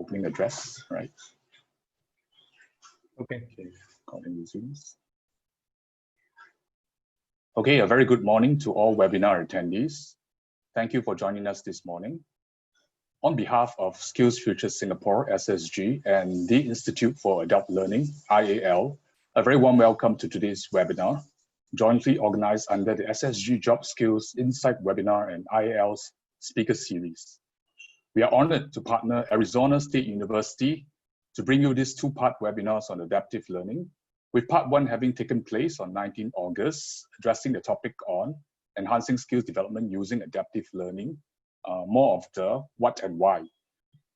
opening address, right? Okay. Calling Zooms. Okay, a very good morning to all webinar attendees. Thank you for joining us this morning. On behalf of Skills Future Singapore, SSG, and the Institute for Adult Learning, IAL, a very warm welcome to today's webinar, jointly organized under the SSG Job Skills Insight webinar and IAL's speaker series. We are honored to partner Arizona State University to bring you these two-part webinars on adaptive learning, with part one having taken place on 19 August, addressing the topic on enhancing skills development using adaptive learning, more of the what and why.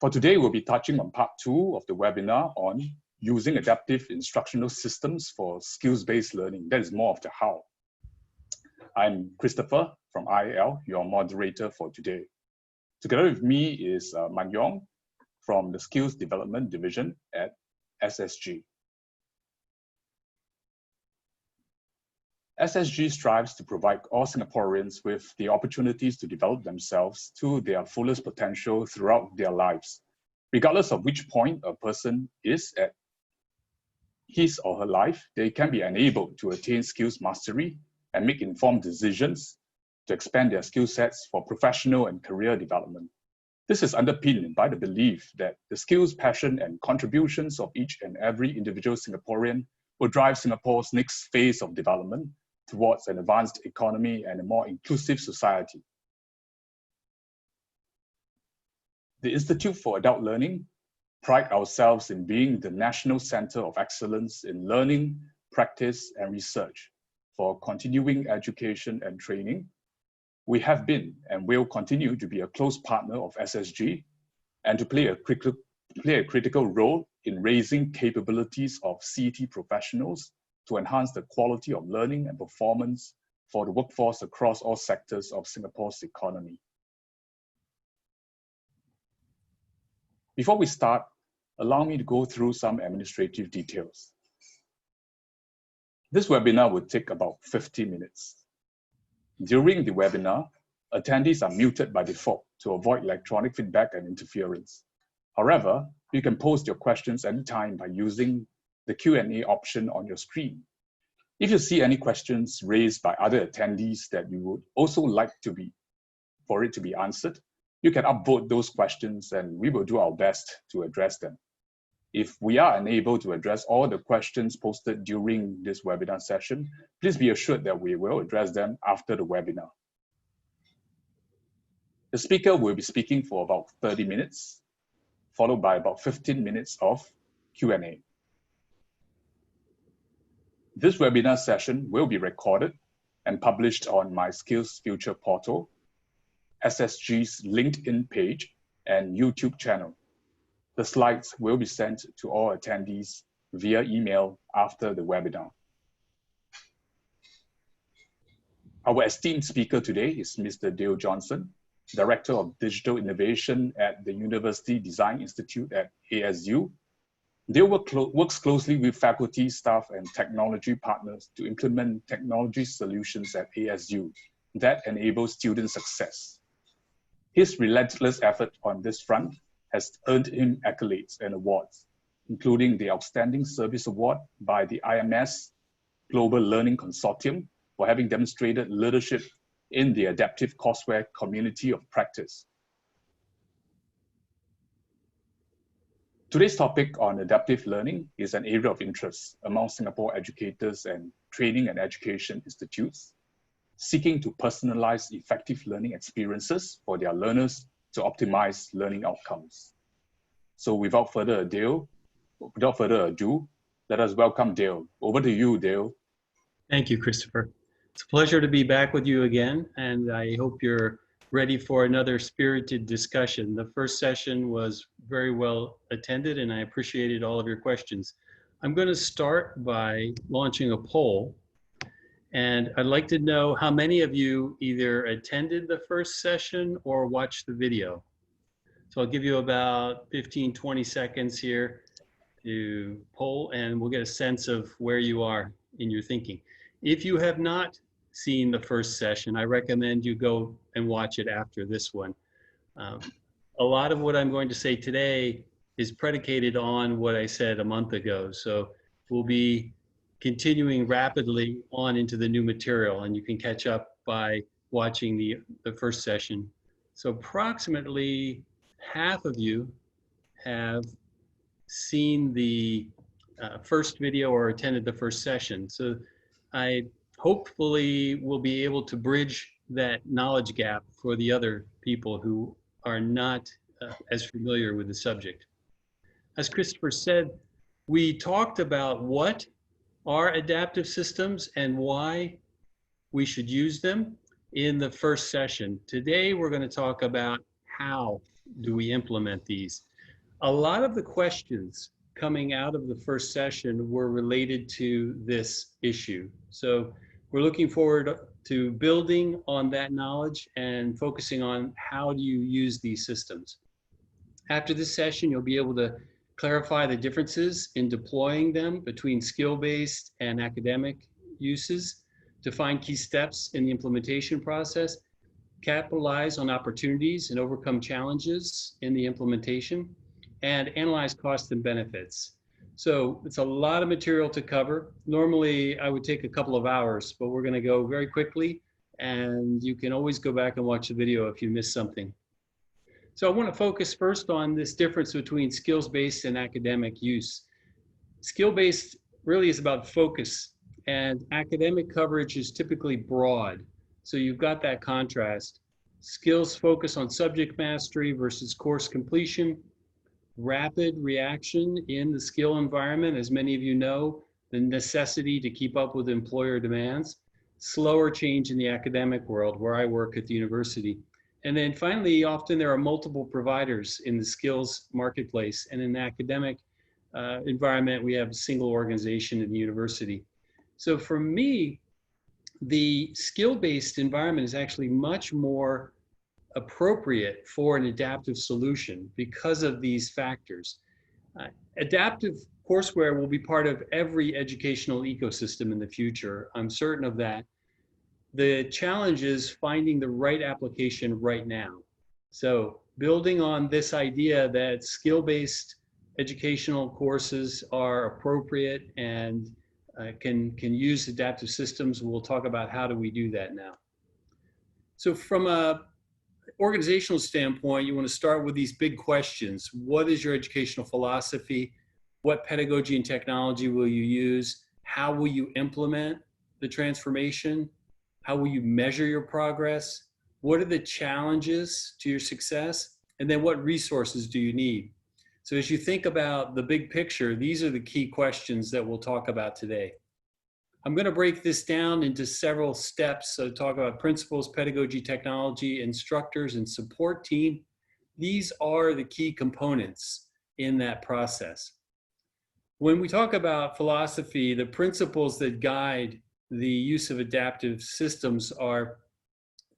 For today, we'll be touching on part two of the webinar on using adaptive instructional systems for skills-based learning. That is more of the how. I'm Christopher from IAL, your moderator for today. Together with me is Man Yong from the Skills Development Division at SSG. SSG strives to provide all Singaporeans with the opportunities to develop themselves to their fullest potential throughout their lives. Regardless of which point a person is at his or her life, they can be enabled to attain skills mastery and make informed decisions to expand their skill sets for professional and career development. This is underpinned by the belief that the skills, passion, and contributions of each and every individual Singaporean will drive Singapore's next phase of development towards an advanced economy and a more inclusive society. The Institute for Adult Learning pride ourselves in being the national center of excellence in learning, practice, and research for continuing education and training. We have been and will continue to be a close partner of SSG and to play a critical role in raising capabilities of CET professionals to enhance the quality of learning and performance for the workforce across all sectors of Singapore's economy. Before we start, allow me to go through some administrative details. This webinar will take about 50 minutes. During the webinar, attendees are muted by default to avoid electronic feedback and interference. However, you can post your questions anytime by using the Q&A option on your screen. If you see any questions raised by other attendees that you would also like for it to be answered, you can upvote those questions and we will do our best to address them. If we are unable to address all the questions posted during this webinar session, please be assured that we will address them after the webinar. The speaker will be speaking for about 30 minutes, followed by about 15 minutes of Q&A. This webinar session will be recorded and published on my Skills Future portal, SSG's LinkedIn page, and YouTube channel. The slides will be sent to all attendees via email after the webinar. Our esteemed speaker today is Mr. Dale Johnson, Director of Digital Innovation at the University Design Institute at ASU. Dale works closely with faculty, staff, and technology partners to implement technology solutions at ASU that enable student success. His relentless effort on this front has earned him accolades and awards, including the Outstanding Service Award by the IMS Global Learning Consortium for having demonstrated leadership in the adaptive courseware community of practice. Today's topic on adaptive learning is an area of interest among Singapore educators and training and education institutes, seeking to personalize effective learning experiences for their learners to optimize learning outcomes. So without further ado, let us welcome Dale. Over to you, Dale. Thank you, Christopher. It's a pleasure to be back with you again, and I hope you're ready for another spirited discussion. The first session was very well attended, and I appreciated all of your questions. I'm going to start by launching a poll, and I'd like to know how many of you either attended the first session or watched the video. So I'll give you about 15, 20 seconds here to poll, and we'll get a sense of where you are in your thinking. If you have not seen the first session, I recommend you go and watch it after this one. A lot of what I'm going to say today is predicated on what I said a month ago. So we'll be continuing rapidly on into the new material, and you can catch up by watching the first session. So approximately half of you have seen the first video or attended the first session. So I hopefully will be able to bridge that knowledge gap for the other people who are not as familiar with the subject. As Christopher said, we talked about what are adaptive systems and why we should use them in the first session. Today, we're going to talk about how do we implement these. A lot of the questions coming out of the first session were related to this issue. So we're looking forward to building on that knowledge and focusing on how do you use these systems. After this session, you'll be able to clarify the differences in deploying them between skill-based and academic uses, define key steps in the implementation process, capitalize on opportunities and overcome challenges in the implementation, and analyze costs and benefits. So it's a lot of material to cover. Normally, I would take a couple of hours, but we're going to go very quickly, and you can always go back and watch the video if you missed something. So I want to focus first on this difference between skills-based and academic use. Skill-based really is about focus, and academic coverage is typically broad. So you've got that contrast. Skills focus on subject mastery versus course completion, rapid reaction in the skill environment, as many of you know, the necessity to keep up with employer demands, slower change in the academic world where I work at the university. And then finally, often there are multiple providers in the skills marketplace, and in the academic environment, we have a single organization in the university. So for me, the skill-based environment is actually much more appropriate for an adaptive solution because of these factors. Adaptive courseware will be part of every educational ecosystem in the future. I'm certain of that. The challenge is finding the right application right now. So building on this idea that skill-based educational courses are appropriate and can use adaptive systems, we'll talk about how do we do that now. So from a organizational standpoint, you want to start with these big questions. What is your educational philosophy? What pedagogy and technology will you use? How will you implement the transformation? How will you measure your progress? What are the challenges to your success? And then what resources do you need? So as you think about the big picture, these are the key questions that we'll talk about today. I'm going to break this down into several steps. So talk about principles, pedagogy, technology, instructors, and support team. These are the key components in that process. When we talk about philosophy, the principles that guide the use of adaptive systems are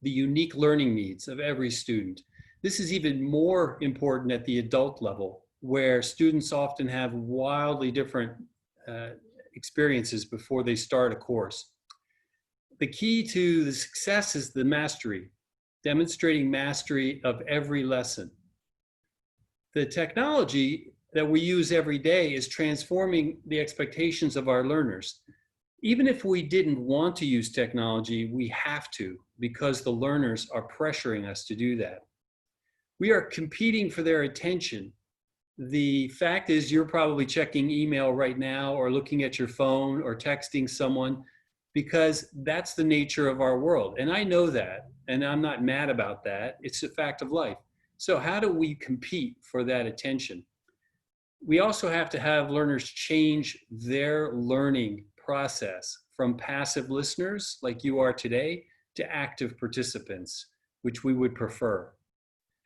the unique learning needs of every student. This is even more important at the adult level, where students often have wildly different experiences before they start a course. The key to the success is the mastery, demonstrating mastery of every lesson. The technology that we use every day is transforming the expectations of our learners. Even if we didn't want to use technology, we have to, because the learners are pressuring us to do that. We are competing for their attention. The fact is, you're probably checking email right now or looking at your phone or texting someone because that's the nature of our world. And I know that, and I'm not mad about that. It's a fact of life. So how do we compete for that attention? We also have to have learners change their learning process from passive listeners like you are today to active participants, which we would prefer.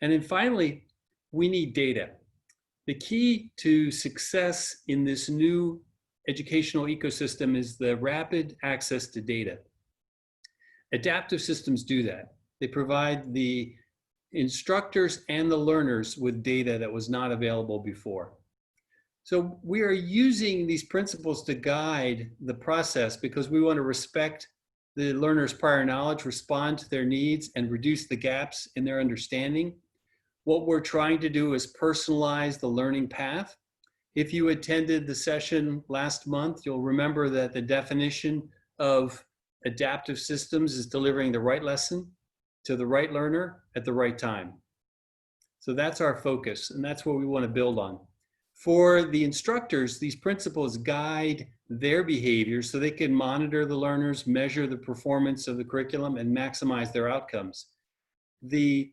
And then finally, we need data. The key to success in this new educational ecosystem is the rapid access to data. Adaptive systems do that. They provide the instructors and the learners with data that was not available before. So we are using these principles to guide the process because we want to respect the learner's prior knowledge, respond to their needs, and reduce the gaps in their understanding. What we're trying to do is personalize the learning path. If you attended the session last month, you'll remember that the definition of adaptive systems is delivering the right lesson to the right learner at the right time. So that's our focus, and that's what we want to build on. For the instructors, these principles guide their behavior so they can monitor the learners, measure the performance of the curriculum, and maximize their outcomes. The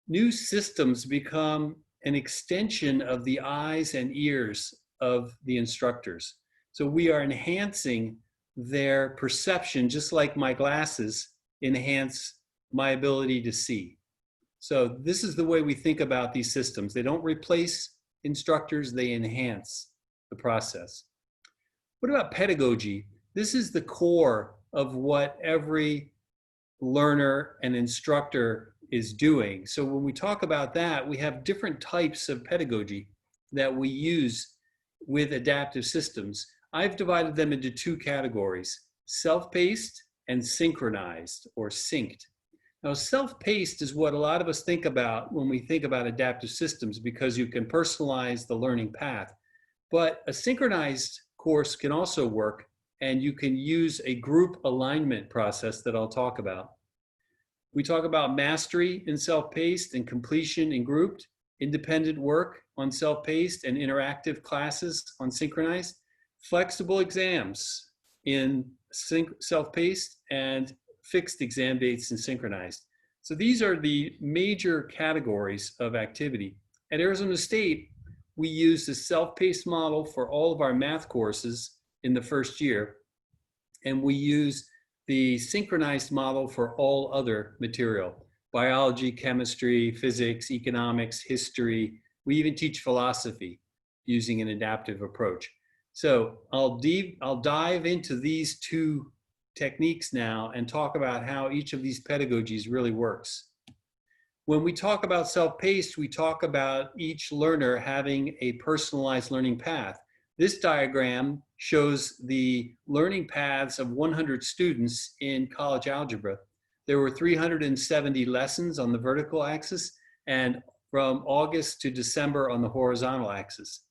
new systems become an extension of the eyes and ears of the instructors. So we are enhancing their perception, just like my glasses enhance my ability to see. So this is the way we think about these systems. They don't replace instructors, they enhance the process. What about pedagogy? This is the core of what every learner and instructor is doing. So when we talk about that, we have different types of pedagogy that we use with adaptive systems. I've divided them into two categories: self-paced and synchronized or synced. Now, self-paced is what a lot of us think about when we think about adaptive systems, because you can personalize the learning path. But a synchronized course can also work, and you can use a group alignment process that I'll talk about. We talk about mastery in self-paced and completion in grouped, independent work on self-paced and interactive classes on synchronized, flexible exams in self-paced, and fixed exam dates and synchronized. So these are the major categories of activity. At Arizona State, we use the self-paced model for all of our math courses in the first year, and we use the synchronized model for all other material: biology, chemistry, physics, economics, history. We even teach philosophy using an adaptive approach. So I'll dive into these two techniques now and talk about how each of these pedagogies really works. When we talk about self-paced, we talk about each learner having a personalized learning path. This diagram shows the learning paths of 100 students in college algebra. There were 370 lessons on the vertical axis, and from August to December on the horizontal axis.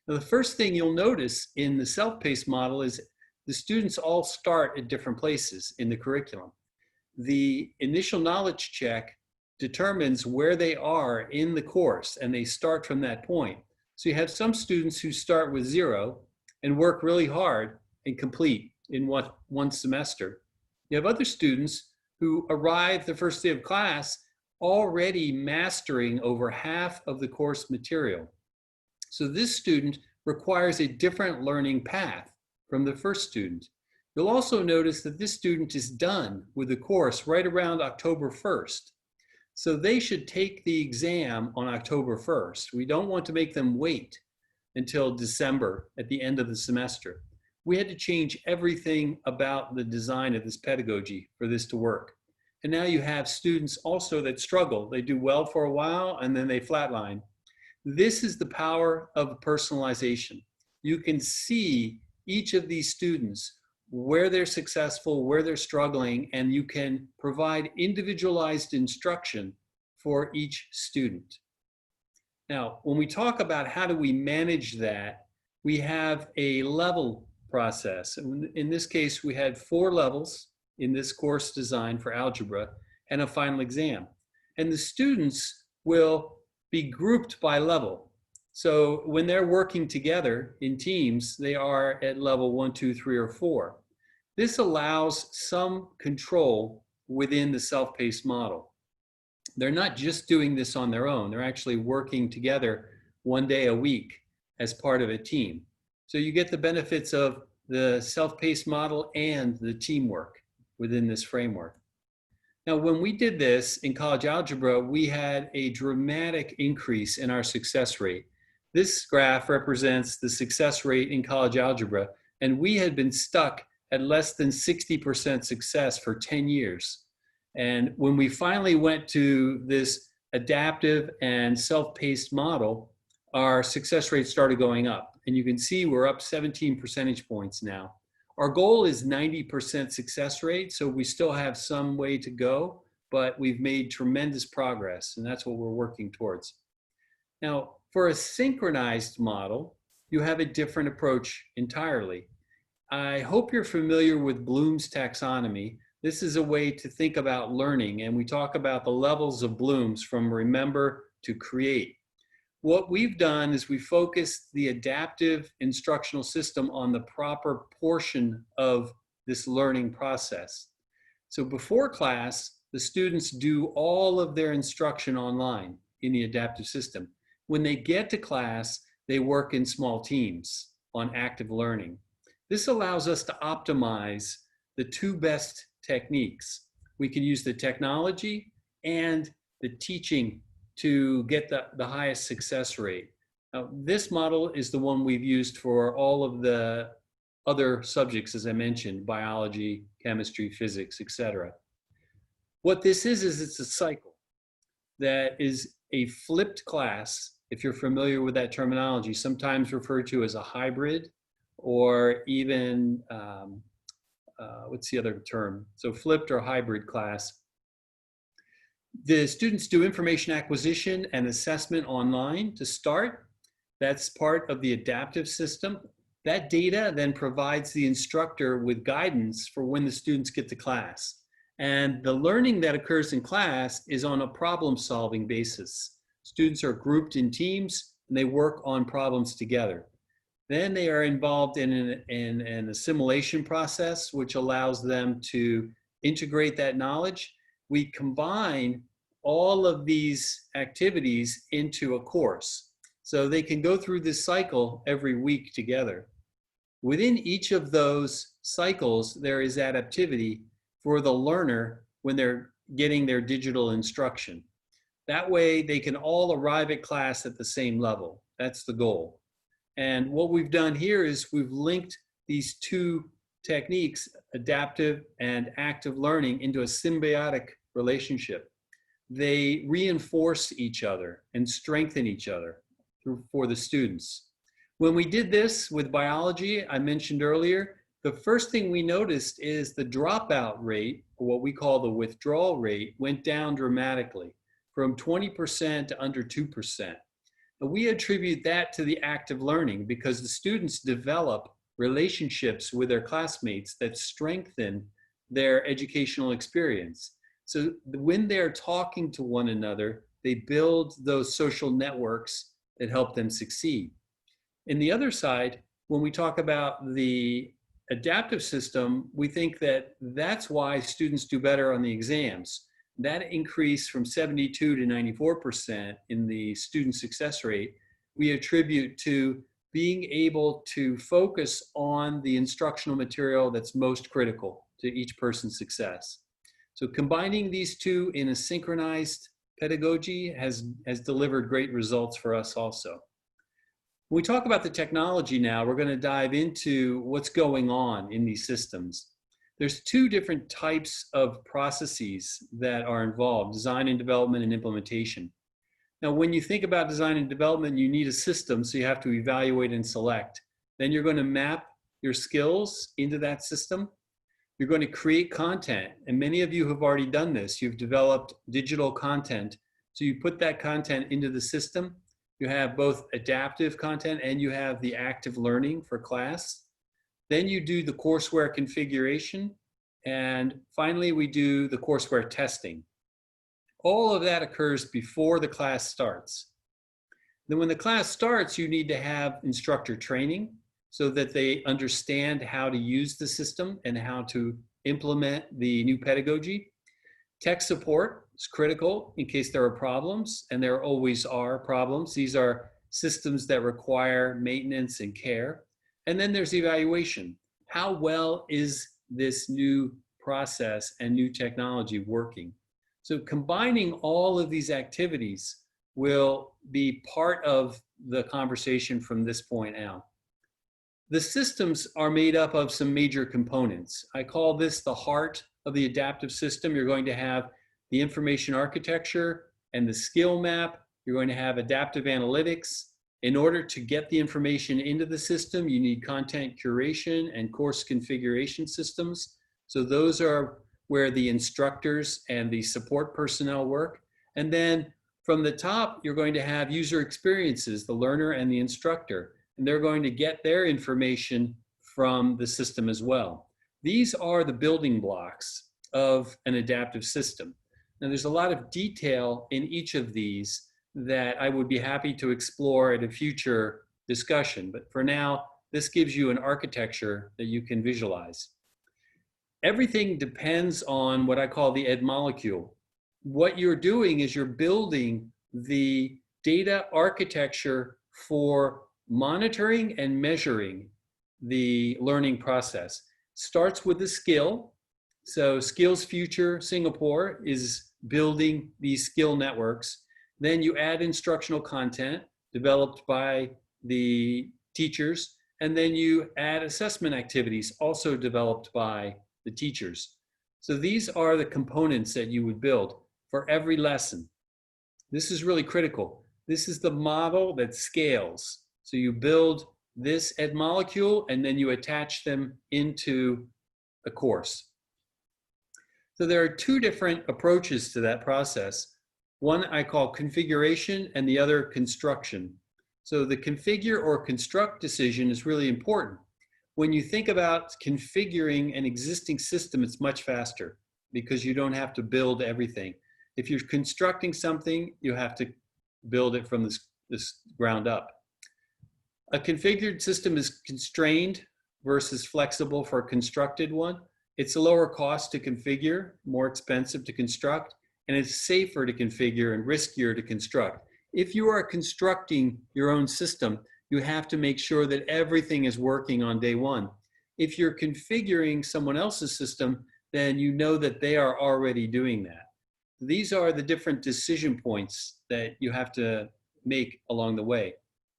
Now, the first thing you'll notice in the self-paced model is the students all start at different places in the curriculum. The initial knowledge check determines where they are in the course, and they start from that point. So you have some students who start with 0 and work really hard and complete in one semester. You have other students who arrive the first day of class already mastering over half of the course material. So this student requires a different learning path from the first student. You'll also notice that this student is done with the course right around October 1st. So they should take the exam on October 1st. We don't want to make them wait until December at the end of the semester. We had to change everything about the design of this pedagogy for this to work. And now you have students also that struggle. They do well for a while and then they flatline. This is the power of personalization. You can see each of these students, where they're successful, where they're struggling, and you can provide individualized instruction for each student. Now, when we talk about how do we manage that, we have a level process. In this case, we had 4 levels in this course design for algebra and a final exam. And the students will be grouped by level. So when they're working together in teams, they are at level 1, 2, 3, or 4. This allows some control within the self-paced model. They're not just doing this on their own. They're actually working together 1 day a week as part of a team. So you get the benefits of the self-paced model and the teamwork within this framework. Now, when we did this in college algebra, we had a dramatic increase in our success rate. This graph represents the success rate in college algebra, and we had been stuck at less than 60% success for 10 years. And when we finally went to this adaptive and self-paced model, our success rate started going up. And you can see we're up 17 percentage points now. Our goal is 90% success rate, so we still have some way to go, but we've made tremendous progress, and that's what we're working towards. Now, for a synchronized model, you have a different approach entirely. I hope you're familiar with Bloom's taxonomy. This is a way to think about learning, and we talk about the levels of Bloom's from remember to create. What we've done is we focused the adaptive instructional system on the proper portion of this learning process. So before class, the students do all of their instruction online in the adaptive system. When they get to class, they work in small teams on active learning. This allows us to optimize the two best techniques. We can use the technology and the teaching to get the highest success rate. Now, this model is the one we've used for all of the other subjects, as I mentioned, biology, chemistry, physics, etc. What this is it's a cycle that is a flipped class, if you're familiar with that terminology, sometimes referred to as a hybrid, or even, what's the other term? So flipped or hybrid class. The students do information acquisition and assessment online to start. That's part of the adaptive system. That data then provides the instructor with guidance for when the students get to class. And the learning that occurs in class is on a problem-solving basis. Students are grouped in teams and they work on problems together. Then they are involved in an assimilation process, which allows them to integrate that knowledge. We combine all of these activities into a course. So they can go through this cycle every week together. Within each of those cycles, there is adaptivity for the learner when they're getting their digital instruction. That way they can all arrive at class at the same level. That's the goal. And what we've done here is we've linked these two techniques, adaptive and active learning, into a symbiotic relationship. They reinforce each other and strengthen each other for the students. When we did this with biology, I mentioned earlier, the first thing we noticed is the dropout rate, or what we call the withdrawal rate, went down dramatically from 20% to under 2%. And we attribute that to the active learning because the students develop relationships with their classmates that strengthen their educational experience. So when they're talking to one another, they build those social networks that help them succeed. In the other side, when we talk about the adaptive system, we think that that's why students do better on the exams. That increase from 72 to 94% in the student success rate, we attribute to being able to focus on the instructional material that's most critical to each person's success. So combining these two in a synchronized pedagogy has delivered great results for us also. When we talk about the technology now, we're going to dive into what's going on in these systems. There's two different types of processes that are involved: design and development and implementation. Now, when you think about design and development, you need a system, so you have to evaluate and select. Then you're going to map your skills into that system. You're going to create content, and many of you have already done this. You've developed digital content, so you put that content into the system. You have both adaptive content and you have the active learning for class. Then you do the courseware configuration, and finally we do the courseware testing. All of that occurs before the class starts. Then when the class starts, you need to have instructor training so that they understand how to use the system and how to implement the new pedagogy. Tech support is critical in case there are problems, and there always are problems. These are systems that require maintenance and care. And then there's evaluation. How well is this new process and new technology working? So combining all of these activities will be part of the conversation from this point out. The systems are made up of some major components. I call this the heart of the adaptive system. You're going to have the information architecture and the skill map. You're going to have adaptive analytics. In order to get the information into the system, you need content curation and course configuration systems. So those are where the instructors and the support personnel work. And then From the top, you're going to have user experiences, the learner and the instructor, and they're going to get their information from the system as well. These are the building blocks of an adaptive system. Now, there's a lot of detail in each of these that I would be happy to explore at a future discussion, but for now, this gives you an architecture that you can visualize. Everything depends on what I call the ed molecule. What you're doing is you're building the data architecture for monitoring and measuring the learning process. Starts with the skill. So Skills Future Singapore is building these skill networks. Then you add instructional content developed by the teachers, and then you add assessment activities also developed by the teachers. So these are the components that you would build for every lesson. This is really critical. This is the model that scales. So you build this ed molecule and then you attach them into a course. So there are two different approaches to that process. One I call configuration and the other construction. So the configure or construct decision is really important. When you think about configuring an existing system, it's much faster because you don't have to build everything. If you're constructing something, you have to build it from this ground up. A configured system is constrained versus flexible for a constructed one. It's a lower cost to configure, more expensive to construct, and it's safer to configure and riskier to construct. If you are constructing your own system, you have to make sure that everything is working on day one. If you're configuring someone else's system, then you know that they are already doing that. These are the different decision points that you have to make along the way.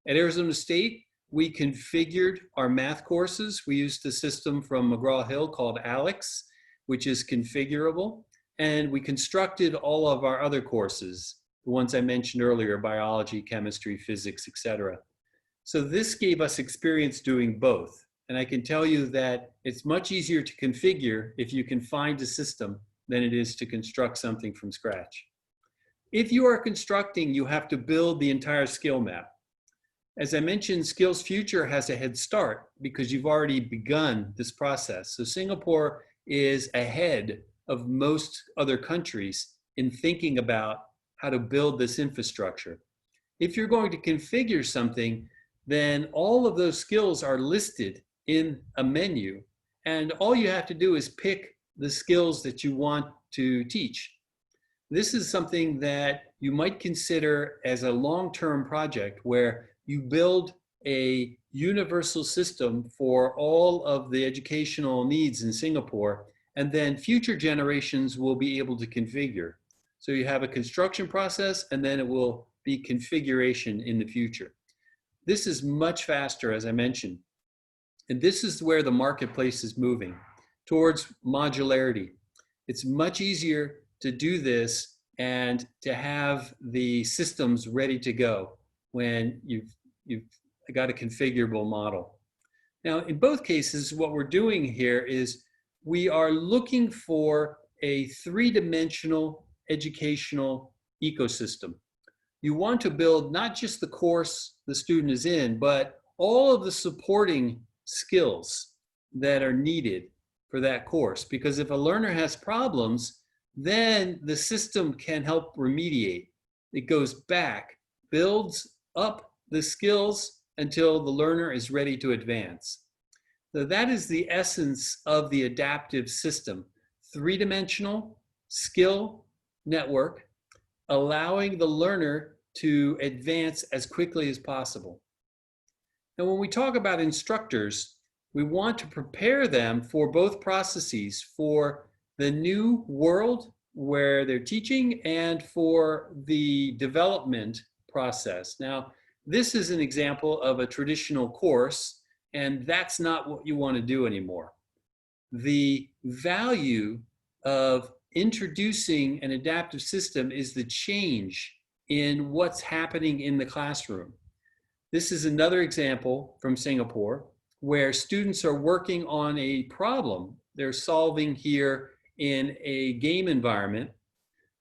At Arizona State, we configured our math courses. We used a system from McGraw-Hill called ALEX, which is configurable. And we constructed all of our other courses, the ones I mentioned earlier, biology, chemistry, physics, etc. So this gave us experience doing both. And I can tell you that it's much easier to configure if you can find a system than it is to construct something from scratch. If you are constructing, you have to build the entire skill map. As I mentioned, Skills Future has a head start because you've already begun this process. So Singapore is ahead of most other countries in thinking about how to build this infrastructure. If you're going to configure something, then all of those skills are listed in a menu, and all you have to do is pick the skills that you want to teach. This is something that you might consider as a long-term project where you build a universal system for all of the educational needs in Singapore, and then future generations will be able to configure. So you have a construction process, and then it will be configuration in the future. This is much faster, as I mentioned. And this is where the marketplace is moving, towards modularity. It's much easier to do this and to have the systems ready to go when you've got a configurable model. Now, in both cases, what we're doing here is we are looking for a three-dimensional educational ecosystem. You want to build not just the course the student is in, but all of the supporting skills that are needed for that course. Because if a learner has problems, then the system can help remediate. It goes back, builds up the skills until the learner is ready to advance. So that is the essence of the adaptive system. Three-dimensional skill network, allowing the learner to advance as quickly as possible. Now, when we talk about instructors, we want to prepare them for both processes, for the new world where they're teaching and for the development process. Now, this is an example of a traditional course, and that's not what you want to do anymore. The value of introducing an adaptive system is the change in what's happening in the classroom. This is another example from Singapore where students are working on a problem they're solving here in a game environment.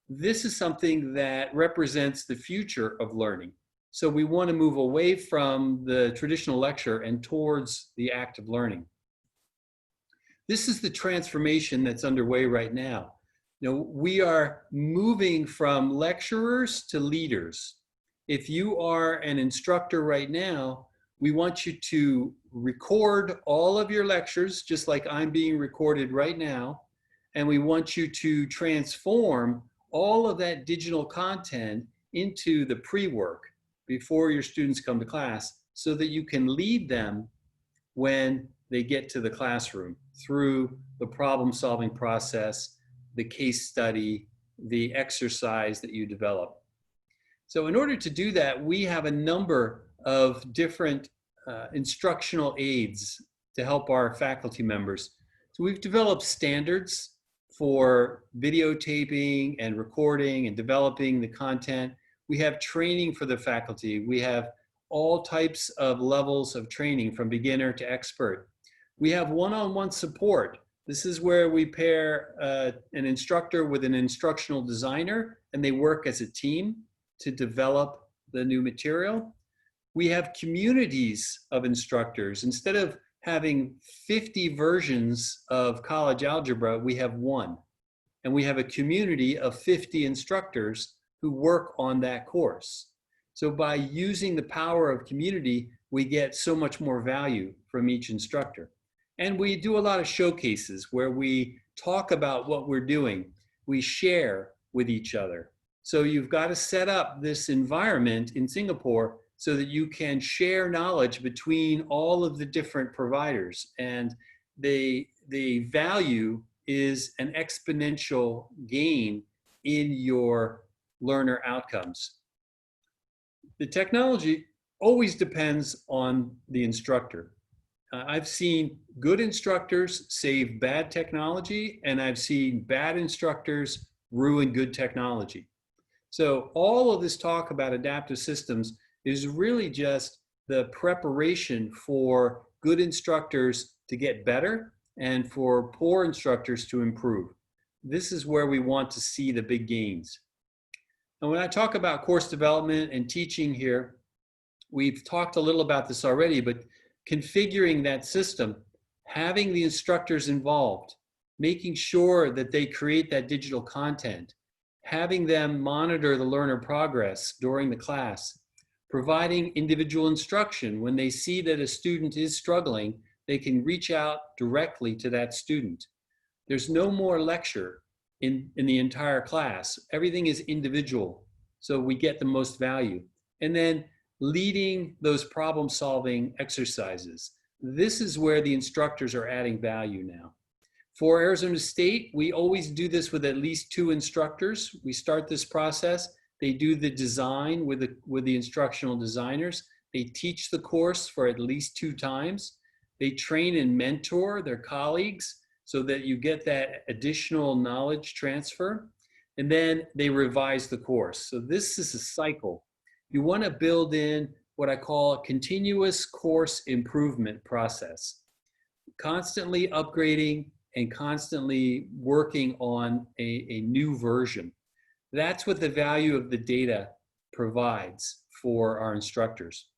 this is something that represents the future of learning. So we want to move away from the traditional lecture and towards the active learning. This is the transformation that's underway right now. We are moving from lecturers to leaders. If you are an instructor right now, we want you to record all of your lectures, just like I'm being recorded right now. And we want you to transform all of that digital content into the pre-work before your students come to class, so that you can lead them when they get to the classroom through the problem-solving process, the case study, the exercise that you develop. So in order to do that, we have a number of different instructional aids to help our faculty members. So we've developed standards for videotaping and recording and developing the content. We have training for the faculty. We have all types of levels of training, from beginner to expert. We have one-on-one support. This is where we pair an instructor with an instructional designer, and they work as a team to develop the new material. We have communities of instructors. Instead of having 50 versions of college algebra, we have one. And we have a community of 50 instructors who work on that course. So by using the power of community, we get so much more value from each instructor. And we do a lot of showcases where we talk about what we're doing. We share with each other. So you've got to set up this environment in Singapore so that you can share knowledge between all of the different providers. And the value is an exponential gain in your learner outcomes. The technology always depends on the instructor. I've seen good instructors save bad technology, and I've seen bad instructors ruin good technology. So all of this talk about adaptive systems is really just the preparation for good instructors to get better and for poor instructors to improve. This is where we want to see the big gains. And when I talk about course development and teaching here, we've talked a little about this already, but configuring that system, having the instructors involved, making sure that they create that digital content, having them monitor the learner progress during the class, providing individual instruction. When they see that a student is struggling, they can reach out directly to that student. There's no more lecture in the entire class. Everything is individual, so we get the most value. And then leading those problem-solving exercises. This is where the instructors are adding value now. For Arizona State, we always do this with at least 2 instructors. We start this process. They do the design with the instructional designers. They teach the course for at least 2 times. They train and mentor their colleagues so that you get that additional knowledge transfer. And then they revise the course. So this is a cycle. You want to build in what I call a continuous course improvement process. Constantly upgrading and constantly working on a new version. That's what the value of the data provides for our instructors.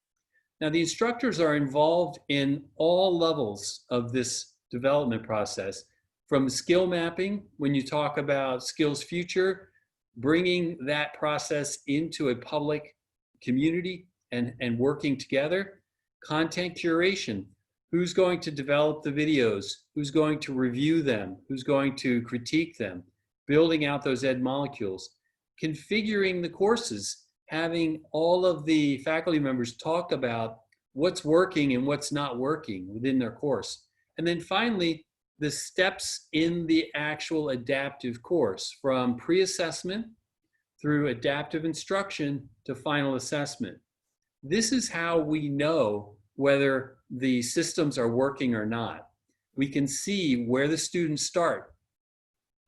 Now, the instructors are involved in all levels of this development process, from skill mapping, when you talk about Skills Future, bringing that process into a public community and working together. Content curation, who's going to develop the videos, who's going to review them, who's going to critique them, building out those ed molecules, configuring the courses, having all of the faculty members talk about what's working and what's not working within their course. And then finally, the steps in the actual adaptive course, from pre-assessment through adaptive instruction to final assessment. This is how we know whether the systems are working or not. We can see where the students start,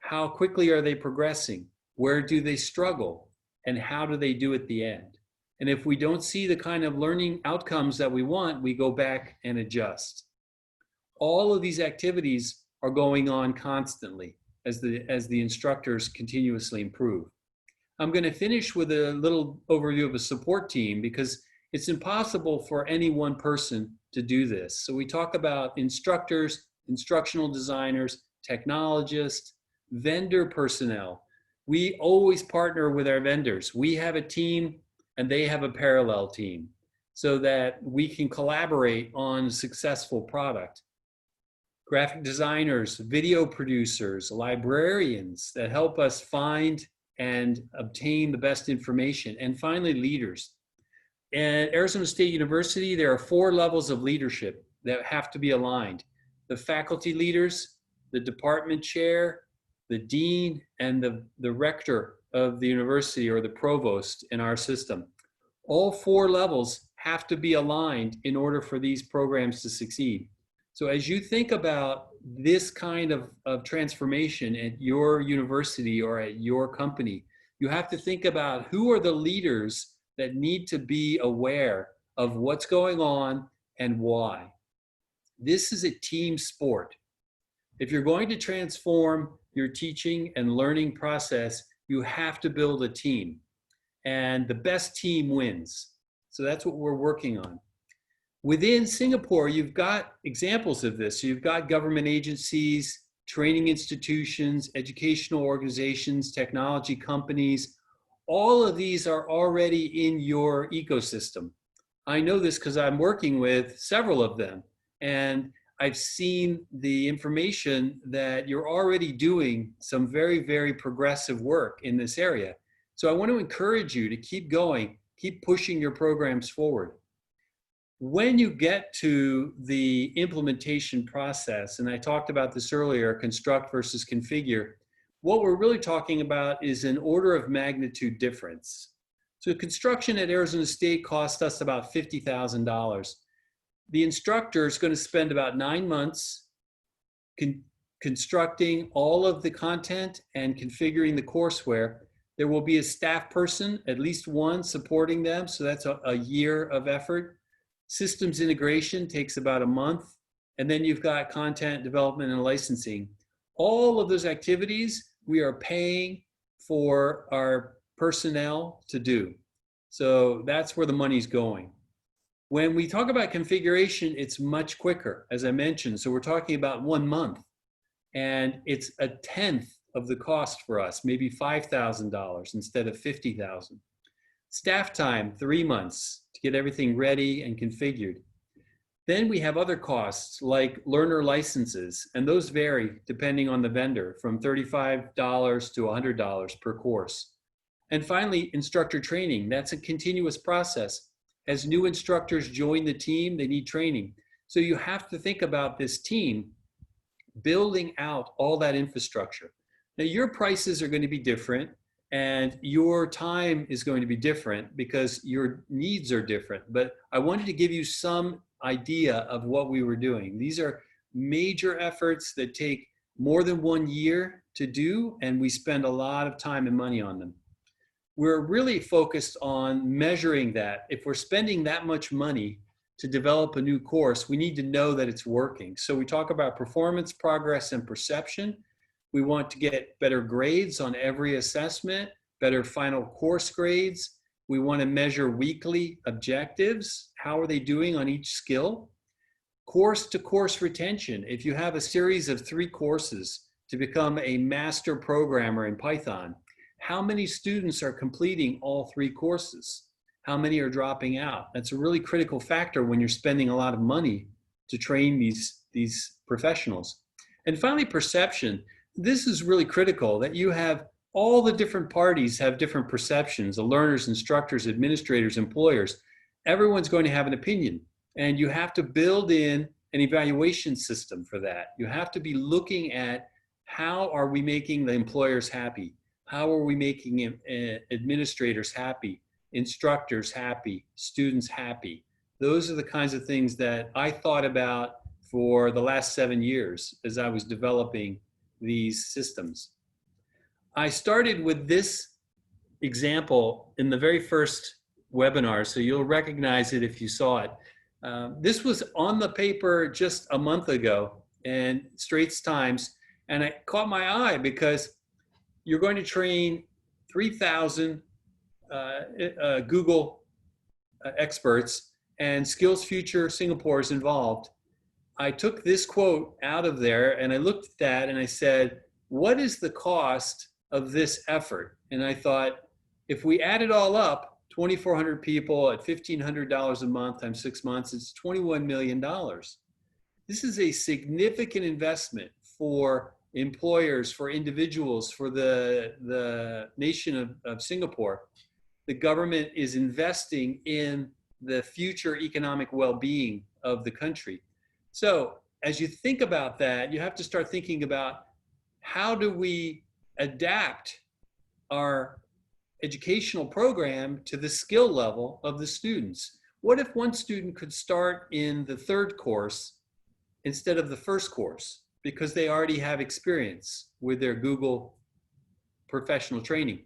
how quickly are they progressing, where do they struggle, and how do they do at the end. And if we don't see the kind of learning outcomes that we want, we go back and adjust. All of these activities are going on constantly as the instructors continuously improve. I'm going to finish with a little overview of a support team because it's impossible for any one person to do this. So we talk about instructors, instructional designers, technologists, vendor personnel. We always partner with our vendors. We have a team and they have a parallel team so that we can collaborate on a successful product. Graphic designers, video producers, librarians that help us find and obtain the best information, and finally, leaders. At Arizona State University, there are 4 levels of leadership that have to be aligned. The faculty leaders, the department chair, the dean, and the rector of the university or the provost in our system. All 4 levels have to be aligned in order for these programs to succeed. So as you think about this kind of transformation at your university or at your company, you have to think about who are the leaders that need to be aware of what's going on and why. This is a team sport. If you're going to transform your teaching and learning process, you have to build a team, and the best team wins. So that's what we're working on. Within Singapore, you've got examples of this. So you've got government agencies, training institutions, educational organizations, technology companies. All of these are already in your ecosystem. I know this because I'm working with several of them, and I've seen the information that you're already doing some very, very progressive work in this area. So I want to encourage you to keep going, keep pushing your programs forward. When you get to the implementation process, and I talked about this earlier, construct versus configure, what we're really talking about is an order of magnitude difference. So construction at Arizona State cost us about $50,000. The instructor is going to spend about 9 months constructing all of the content and configuring the courseware. There will be a staff person, at least one, supporting them. So that's a year of effort. Systems integration takes about a month. And then you've got content development and licensing. All of those activities we are paying for our personnel to do. So that's where the money's going. When we talk about configuration, it's much quicker, as I mentioned. So we're talking about 1 month, and it's a tenth of the cost for us, maybe $5,000 instead of $50,000. Staff time, 3 months to get everything ready and configured. Then we have other costs like learner licenses, and those vary depending on the vendor, from $35 to $100 per course. And finally, instructor training. That's a continuous process. As new instructors join the team, they need training. So you have to think about this team building out all that infrastructure. Now, your prices are going to be different, and your time is going to be different because your needs are different. But I wanted to give you some idea of what we were doing. These are major efforts that take more than 1 year to do, and we spend a lot of time and money on them. We're really focused on measuring that. If we're spending that much money to develop a new course, we need to know that it's working. So we talk about performance, progress, and perception. We want to get better grades on every assessment, better final course grades. We want to measure weekly objectives. How are they doing on each skill? Course-to-course retention. If you have a series of 3 courses to become a master programmer in Python, how many students are completing all 3 courses? How many are dropping out? That's a really critical factor when you're spending a lot of money to train these professionals. And finally, perception. This is really critical, that you have all the different parties have different perceptions, the learners, instructors, administrators, employers. Everyone's going to have an opinion, and you have to build in an evaluation system for that. You have to be looking at how are we making the employers happy? How are we making administrators happy, instructors happy, students happy? Those are the kinds of things that I thought about for the last 7 years as I was developing these systems. I started with this example in the very first webinar, so you'll recognize it if you saw it. This was on the paper just a month ago in Straits Times, and it caught my eye because you're going to train 3,000 Google experts, and Skills Future Singapore is involved. I took this quote out of there and I looked at that and I said, what is the cost of this effort? And I thought, if we add it all up, 2,400 people at $1,500 a month times 6 months, it's $21 million. This is a significant investment for employers, for individuals, for the nation of Singapore. The government is investing in the future economic well-being of the country. So as you think about that, you have to start thinking about, how do we adapt our educational program to the skill level of the students? What if one student could start in the 3rd course instead of the 1st course because they already have experience with their Google professional training?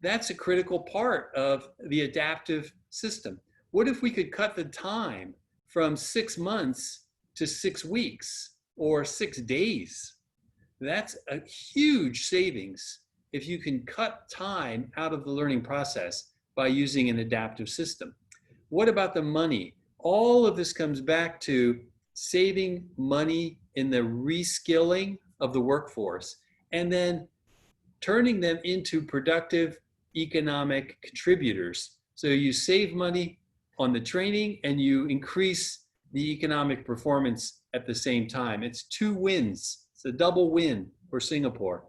That's a critical part of the adaptive system. What if we could cut the time from 6 months to 6 weeks or 6 days? That's a huge savings if you can cut time out of the learning process by using an adaptive system. What about the money? All of this comes back to saving money in the reskilling of the workforce and then turning them into productive economic contributors. So you save money on the training and you increase the economic performance at the same time. It's 2 wins. It's a double win for Singapore.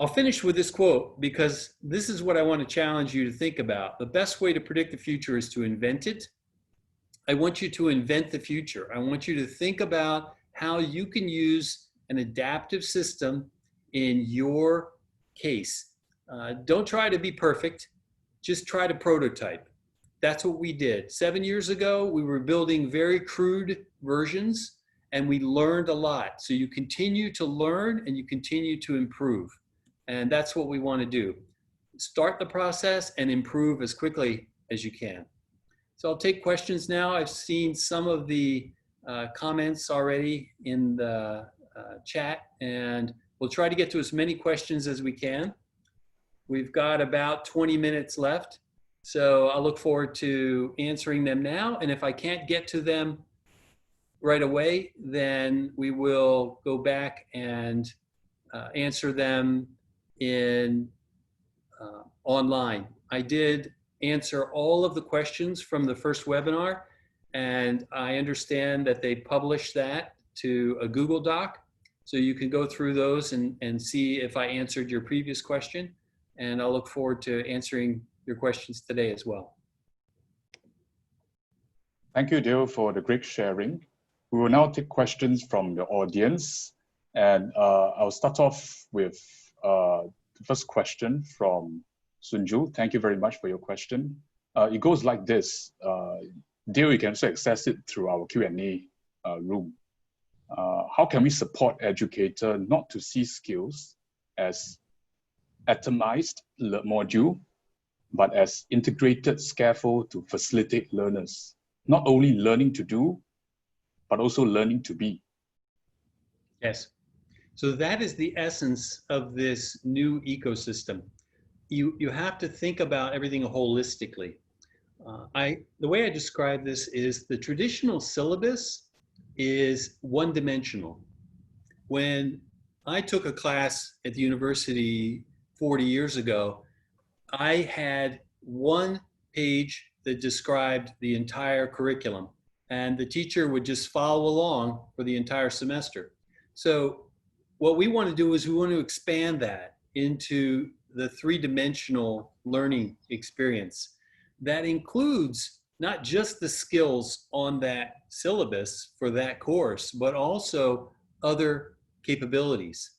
I'll finish with this quote because this is what I want to challenge you to think about. The best way to predict the future is to invent it. I want you to invent the future. I want you to think about how you can use an adaptive system in your case. Don't try to be perfect, just try to prototype. That's what we did. 7 years ago, we were building very crude versions and we learned a lot. So you continue to learn and you continue to improve. And that's what we want to do. Start the process and improve as quickly as you can. So I'll take questions now. I've seen some of the comments already in the chat, and we'll try to get to as many questions as we can. We've got about 20 minutes left, so I'll look forward to answering them now. And if I can't get to them right away, then we will go back and answer them in online. I did answer all of the questions from the first webinar, and I understand that they published that to a Google Doc. So you can go through those and see if I answered your previous question, and I'll look forward to answering your questions today as well. Thank you, Dale, for the great sharing. We will now take questions from the audience, and I'll start off with the first question from Sunju. Thank you very much for your question. It goes like this. Dale, you can also access it through our Q&A room. How can we support educator not to see skills as atomized module, but as integrated scaffold to facilitate learners, not only learning to do, but also learning to be? Yes. So that is the essence of this new ecosystem. You have to think about everything holistically. The way I describe this is the traditional syllabus is one-dimensional. When I took a class at the university 40 years ago, I had one page that described the entire curriculum, and the teacher would just follow along for the entire semester. So what we want to do is we want to expand that into the 3-dimensional learning experience. That includes not just the skills on that syllabus for that course, but also other capabilities.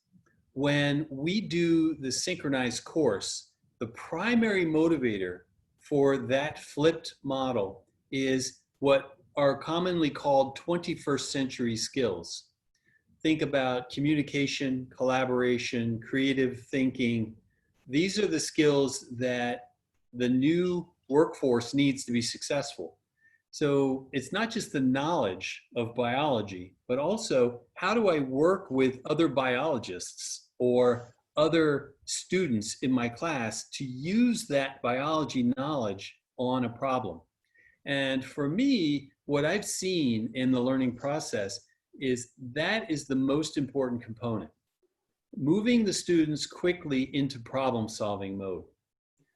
When we do the synchronized course, the primary motivator for that flipped model is what are commonly called 21st century skills. Think about communication, collaboration, creative thinking. These are the skills that the new workforce needs to be successful. So it's not just the knowledge of biology, but also how do I work with other biologists or other students in my class to use that biology knowledge on a problem. And for me, what I've seen in the learning process is that is the most important component. Moving the students quickly into problem solving mode.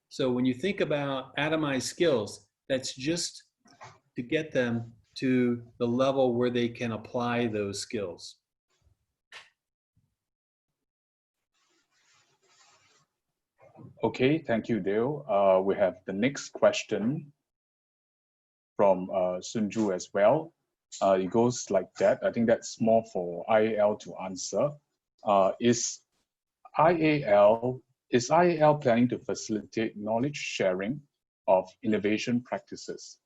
So when you think about atomized skills, that's just to get them to the level where they can apply those skills. Okay, thank you, Dale. We have the next question from Sunju as well. It goes like that. I think that's more for IAL to answer. Is IAL planning to facilitate knowledge sharing of innovation practices?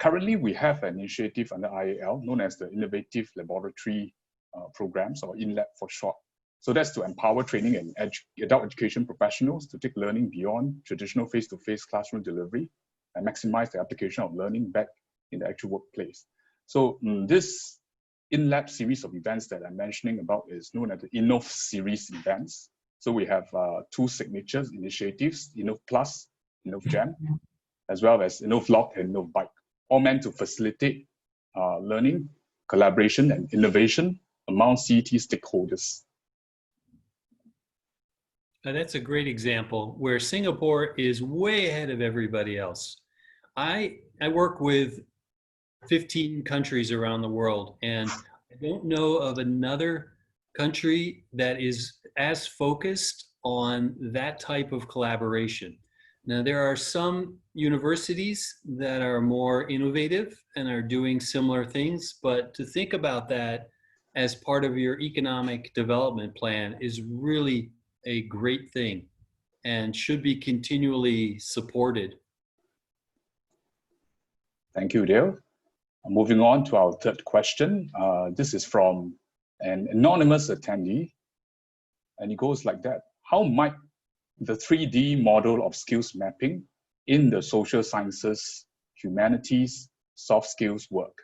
Currently, we have an initiative under IAL known as the Innovative Laboratory Programs, or INLAB for short. So that's to empower training and adult education professionals to take learning beyond traditional face-to-face classroom delivery and maximize the application of learning back in the actual workplace. So this INLAB series of events that I'm mentioning about is known as the Innov series events. So we have two signatures initiatives, Innov Plus, Innov Jam, as well as InnovLog and InnovBike, all meant to facilitate learning, collaboration, and innovation among CET stakeholders. That's a great example where Singapore is way ahead of everybody else. I work with 15 countries around the world, and I don't know of another country that is as focused on that type of collaboration. Now, there are some universities that are more innovative and are doing similar things, but to think about that as part of your economic development plan is really a great thing and should be continually supported. Thank you, Dale. Moving on to our third question. This is from an anonymous attendee, and it goes like that. How might the 3D model of skills mapping in the social sciences, humanities, soft skills work?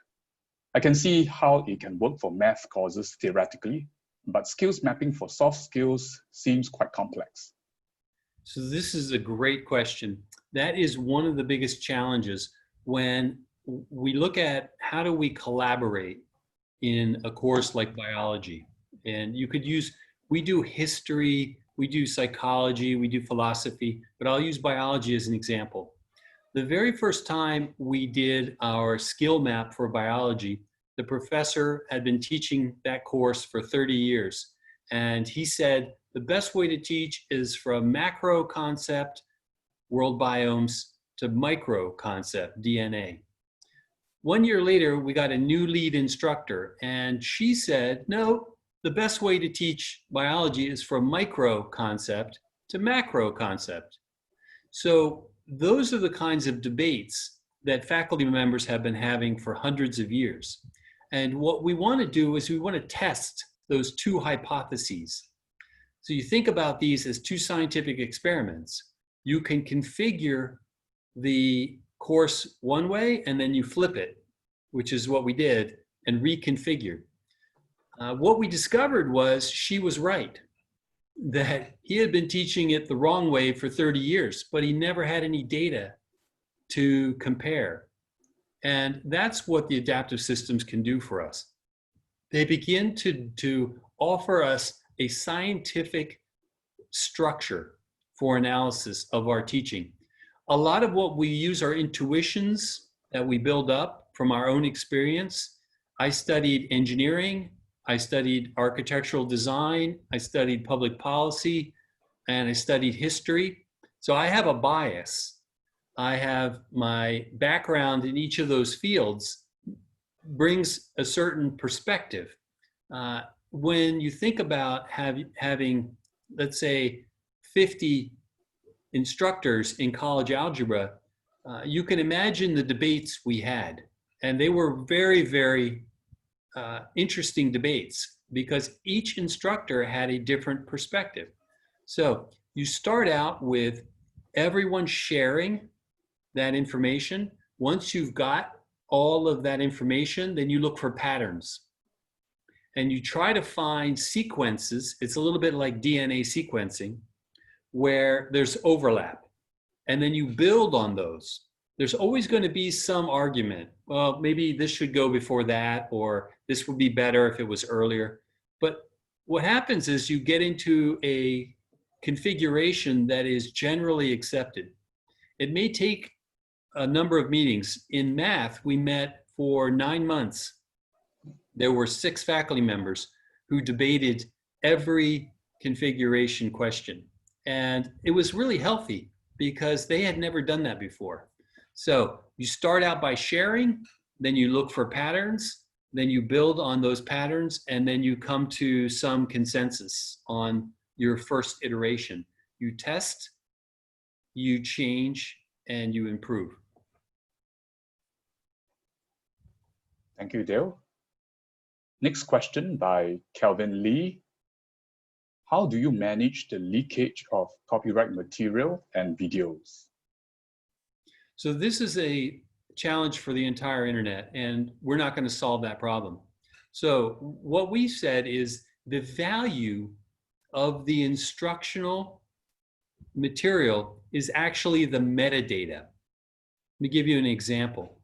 I can see how it can work for math courses theoretically, but skills mapping for soft skills seems quite complex. So this is a great question. That is one of the biggest challenges when we look at how do we collaborate in a course like biology. And you could use, we do history, we do psychology, we do philosophy, but I'll use biology as an example. The very first time we did our skill map for biology, the professor had been teaching that course for 30 years. And he said, the best way to teach is from macro concept, world biomes, to micro concept, DNA. 1 year later, we got a new lead instructor, and she said, no, the best way to teach biology is from micro concept to macro concept. So those are the kinds of debates that faculty members have been having for hundreds of years. And what we want to do is we want to test those two hypotheses. So you think about these as two scientific experiments. You can configure the course one way and then you flip it, which is what we did, and reconfigured. What we discovered was she was right, that he had been teaching it the wrong way for 30 years, but he never had any data to compare. And that's what the adaptive systems can do for us. They begin to offer us a scientific structure for analysis of our teaching. A lot of what we use are intuitions that we build up from our own experience. I studied engineering, I studied architectural design, I studied public policy, and I studied history. So I have a bias. I have my background in each of those fields brings a certain perspective. When you think about having, let's say, 50 instructors in college algebra, you can imagine the debates we had. And they were very, very interesting debates because each instructor had a different perspective. So you start out with everyone sharing that information. Once you've got all of that information, then you look for patterns. and you try to find sequences. It's a little bit like DNA sequencing, where there's overlap, and then you build on those. There's always going to be some argument. Well, maybe this should go before that, or this would be better if it was earlier. But what happens is you get into a configuration that is generally accepted. It may take a number of meetings. In math, we met for 9 months. There were 6 faculty members who debated every configuration question. And it was really healthy because they had never done that before. So you start out by sharing, then you look for patterns, then you build on those patterns, and then you come to some consensus on your first iteration. You test, you change, and you improve. Thank you, Dale. Next question by Calvin Lee. How do you manage the leakage of copyright material and videos? So this is a challenge for the entire internet, and we're not going to solve that problem. So what we said is the value of the instructional material is actually the metadata. Let me give you an example.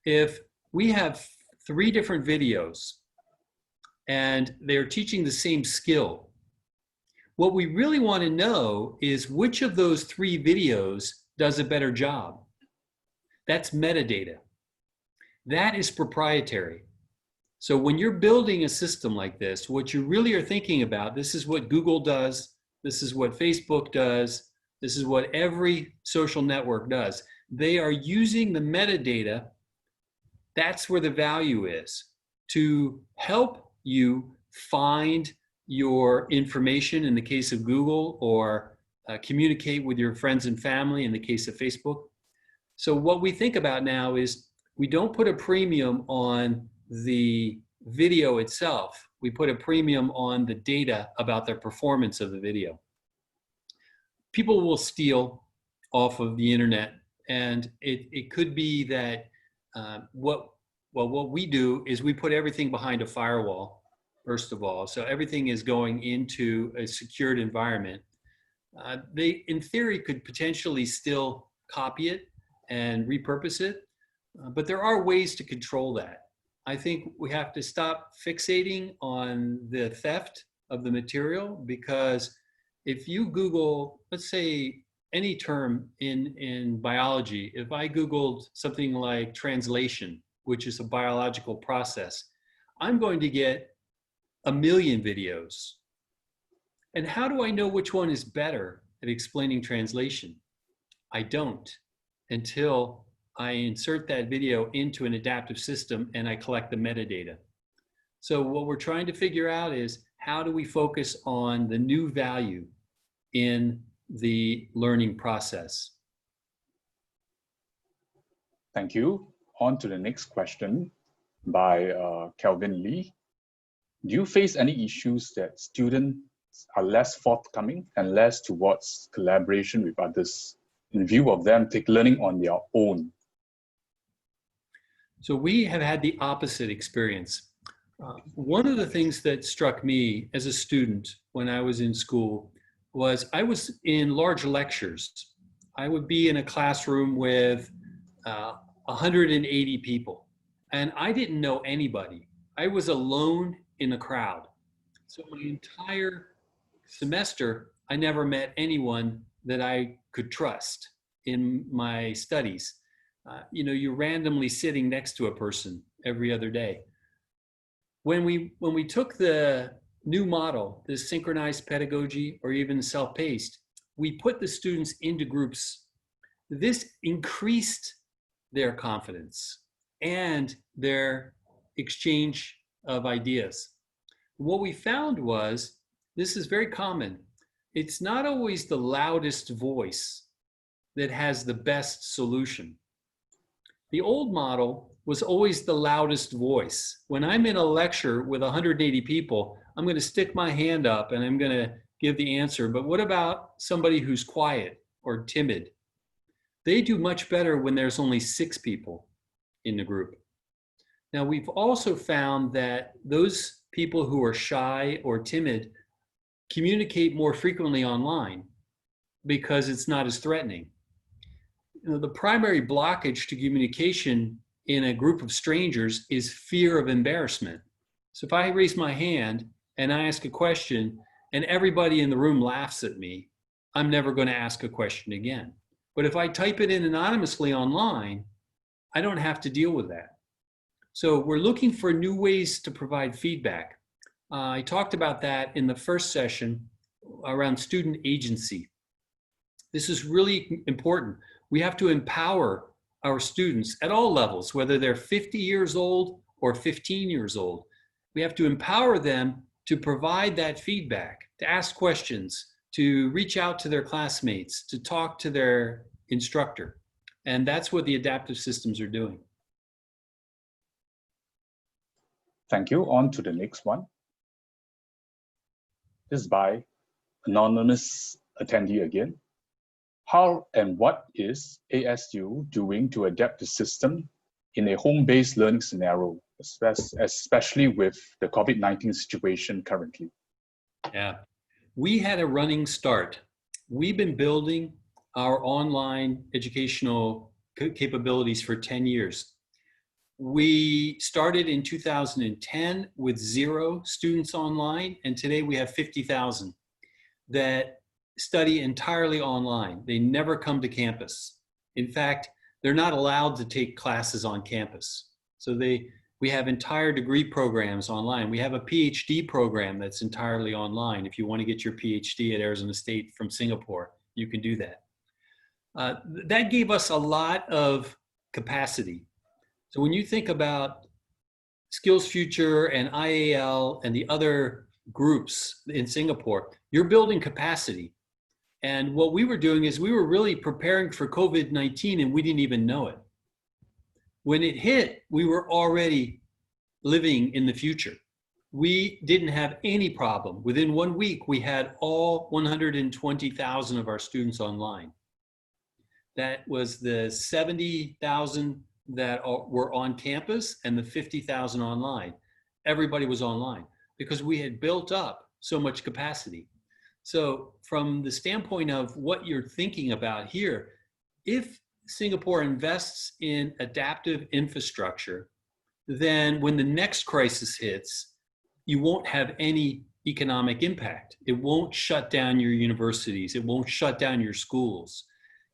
If we have 3 different videos and they're teaching the same skill, what we really want to know is which of those 3 videos does a better job. That's metadata. That is proprietary. So when you're building a system like this, what you really are thinking about, this is what Google does, this is what Facebook does, this is what every social network does. They are using the metadata. That's where the value is, to help you find your information in the case of Google, or communicate with your friends and family in the case of Facebook. So what we think about now is we don't put a premium on the video itself. We put a premium on the data about the performance of the video. People will steal off of the internet, and it could be that what we do is we put everything behind a firewall, first of all. So everything is going into a secured environment. They, in theory, could potentially still copy it and repurpose it, but there are ways to control that. I think we have to stop fixating on the theft of the material, because if you Google, let's say, any term in biology, if I Googled something like translation, which is a biological process, I'm going to get 1 million videos. And how do I know which one is better at explaining translation? I don't, until I insert that video into an adaptive system and I collect the metadata. So what we're trying to figure out is, how do we focus on the new value in the learning process? Thank you. On to the next question by Calvin Lee. Do you face any issues that students are less forthcoming and less towards collaboration with others, in view of them take learning on their own? So we have had the opposite experience. One of the things that struck me as a student when I was in school was I was in large lectures. I would be in a classroom with 180 people, and I didn't know anybody. I was alone in a crowd. So my entire semester, I never met anyone that I could trust in my studies. You're randomly sitting next to a person every other day. When we took the new model, this synchronized pedagogy or even self-paced, we put the students into groups. This increased their confidence and their exchange of ideas. What we found was, this is very common, it's not always the loudest voice that has the best solution. The old model was always the loudest voice. When I'm in a lecture with 180 people, I'm going to stick my hand up and I'm going to give the answer. But what about somebody who's quiet or timid? They do much better when there's only 6 people in the group. Now, we've also found that those people who are shy or timid communicate more frequently online because it's not as threatening. The primary blockage to communication in a group of strangers is fear of embarrassment. So if I raise my hand and I ask a question and everybody in the room laughs at me, I'm never going to ask a question again. But if I type it in anonymously online, I don't have to deal with that. So we're looking for new ways to provide feedback. I talked about that in the first session around student agency. This is really important. We have to empower our students at all levels, whether they're 50 years old or 15 years old. We have to empower them to provide that feedback, to ask questions, to reach out to their classmates, to talk to their instructor. And that's what the adaptive systems are doing. Thank you. On to the next one. This is by anonymous attendee again. How and what is ASU doing to adapt the system in a home-based learning scenario, especially with the COVID-19 situation currently? Yeah, we had a running start. We've been building our online educational capabilities for 10 years. We started in 2010 with 0 students online, and today we have 50,000 that study entirely online. They never come to campus. In fact, they're not allowed to take classes on campus. So we have entire degree programs online. We have a PhD program that's entirely online. If you want to get your PhD at Arizona State from Singapore, you can do that. That gave us a lot of capacity. So when you think about Skills Future and IAL and the other groups in Singapore, you're building capacity. And what we were doing is we were really preparing for COVID-19 and we didn't even know it. When it hit, we were already living in the future. We didn't have any problem. Within 1 week, we had all 120,000 of our students online. That was the 70,000 that were on campus and the 50,000 online. Everybody was online because we had built up so much capacity. So from the standpoint of what you're thinking about here, if Singapore invests in adaptive infrastructure, then when the next crisis hits, you won't have any economic impact. It won't shut down your universities. It won't shut down your schools.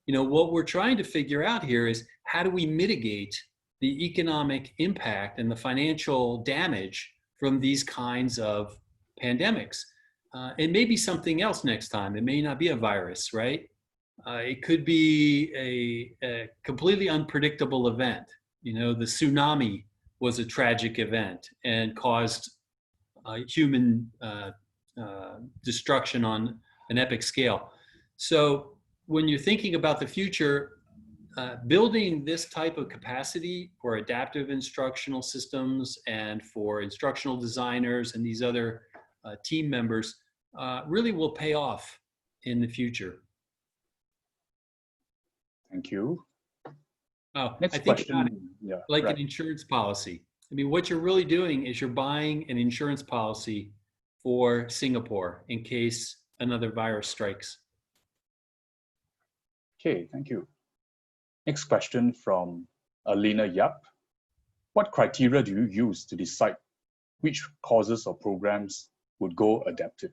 You know, what we're trying to figure out here is how do we mitigate the economic impact and the financial damage from these kinds of pandemics? It may be something else next time. It may not be a virus, right? It could be a completely unpredictable event. You know, the tsunami was a tragic event and caused human destruction on an epic scale. So when you're thinking about the future, building this type of capacity for adaptive instructional systems and for instructional designers and these other team members really will pay off in the future. Thank you. Oh, Next I think question. about it Yeah, like right. an insurance policy. I mean, what you're really doing is you're buying an insurance policy for Singapore in case another virus strikes. Okay, thank you. Next question from Alina Yap. What criteria do you use to decide which courses or programs would go adaptive?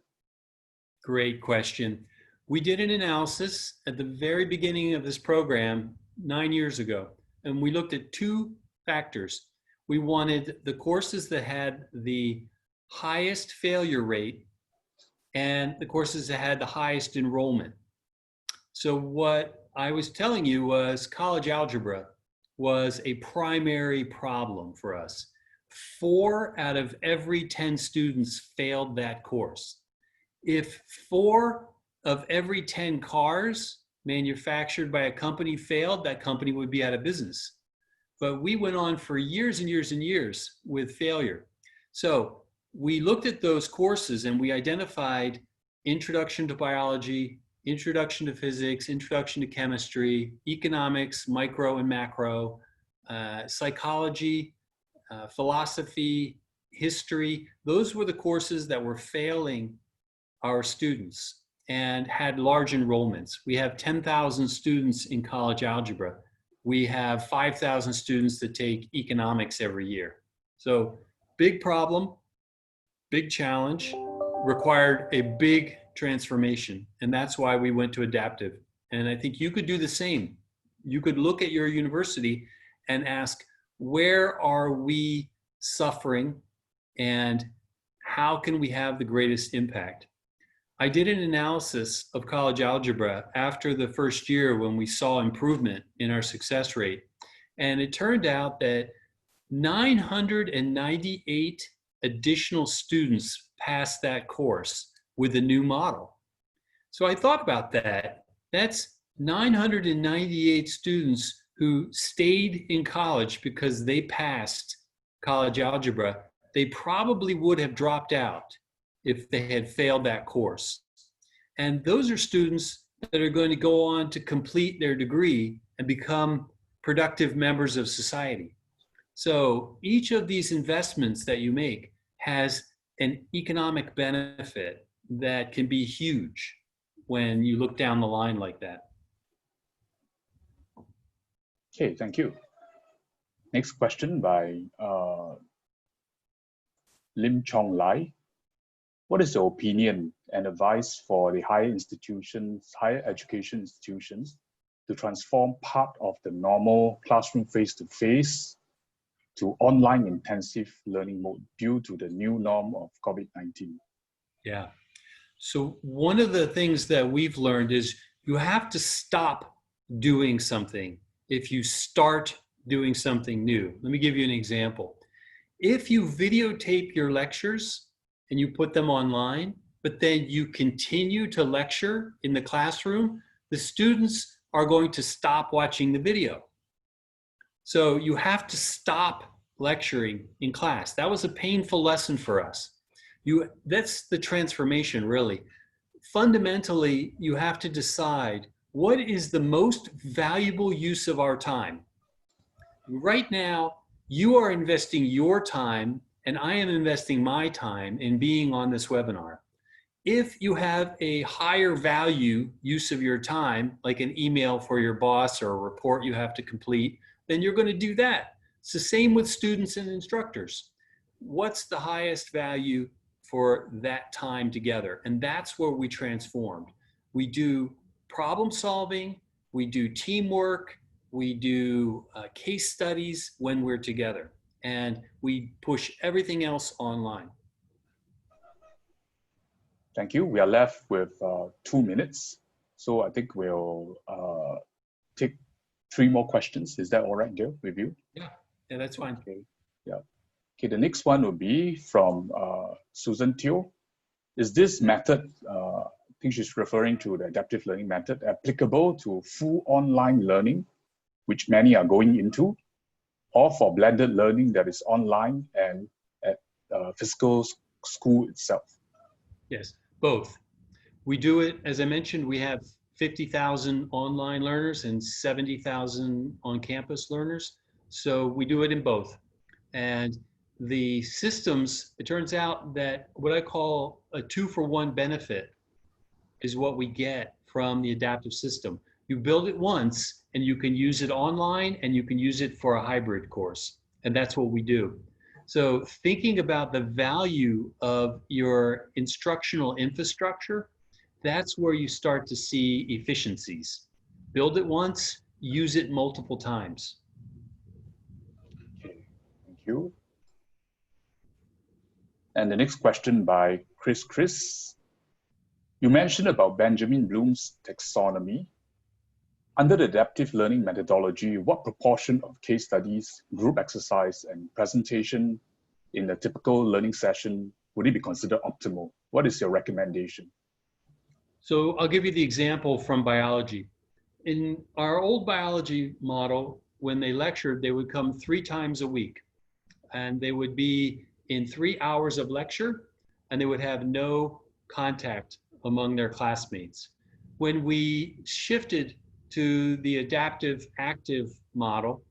Great question. We did an analysis at the very beginning of this program 9 years ago, and we looked at 2 factors. We wanted the courses that had the highest failure rate and the courses that had the highest enrollment. So what I was telling you was college algebra was a primary problem for us. 4 out of every 10 students failed that course. If 4 of every 10 cars manufactured by a company failed, that company would be out of business. But we went on for years and years and years with failure. So we looked at those courses and we identified introduction to biology, introduction to physics, introduction to chemistry, economics, micro and macro, psychology, philosophy, history. Those were the courses that were failing our students and had large enrollments. We have 10,000 students in college algebra. We have 5,000 students that take economics every year. So big problem, big challenge, required a big transformation. And that's why we went to adaptive. And I think you could do the same. You could look at your university and ask, where are we suffering and how can we have the greatest impact? I did an analysis of college algebra after the first year when we saw improvement in our success rate. And it turned out that 998 additional students passed that course with the new model. So I thought about that. That's 998 students who stayed in college because they passed college algebra. They probably would have dropped out if they had failed that course. And those are students that are going to go on to complete their degree and become productive members of society. So each of these investments that you make has an economic benefit that can be huge when you look down the line like that. Okay, thank you. Next question by Lim Chong Lai. What is your opinion and advice for the higher education institutions to transform part of the normal classroom face-to-face to online intensive learning mode due to the new norm of COVID-19? Yeah. So one of the things that we've learned is you have to stop doing something if you start doing something new. Let me give you an example. If you videotape your lectures and you put them online, but then you continue to lecture in the classroom, the students are going to stop watching the video. So you have to stop lecturing in class. That was a painful lesson for us. That's the transformation, really. Fundamentally, you have to decide what is the most valuable use of our time. Right now, you are investing your time and I am investing my time in being on this webinar. If you have a higher value use of your time, like an email for your boss or a report you have to complete, then you're going to do that. It's the same with students and instructors. What's the highest value for that time together? And that's where we transformed. We do problem solving, we do teamwork, we do case studies when we're together, and we push everything else online. Thank you. We are left with 2 minutes. So I think we'll take 3 more questions. Is that all right, Gil, with you? Yeah, that's fine. Okay. Yeah. Okay, the next one will be from Susan Teo. Is this method, I think she's referring to the adaptive learning method, applicable to full online learning, which many are going into, or for blended learning that is online and at physical school itself? Yes, both. We do it, as I mentioned, we have 50,000 online learners and 70,000 on-campus learners. So we do it in both. And the systems, it turns out that what I call a 2-for-1 benefit is what we get from the adaptive system. You build it once and you can use it online and you can use it for a hybrid course. And that's what we do. So thinking about the value of your instructional infrastructure, that's where you start to see efficiencies. Build it once, use it multiple times. Okay, thank you. And the next question by Chris. You mentioned about Benjamin Bloom's taxonomy. Under the adaptive learning methodology, what proportion of case studies, group exercise, and presentation in a typical learning session would it be considered optimal? What is your recommendation? So I'll give you the example from biology. In our old biology model, when they lectured, they would come 3 times a week, and they would be in 3 hours of lecture, and they would have no contact among their classmates. When we shifted to the adaptive active model,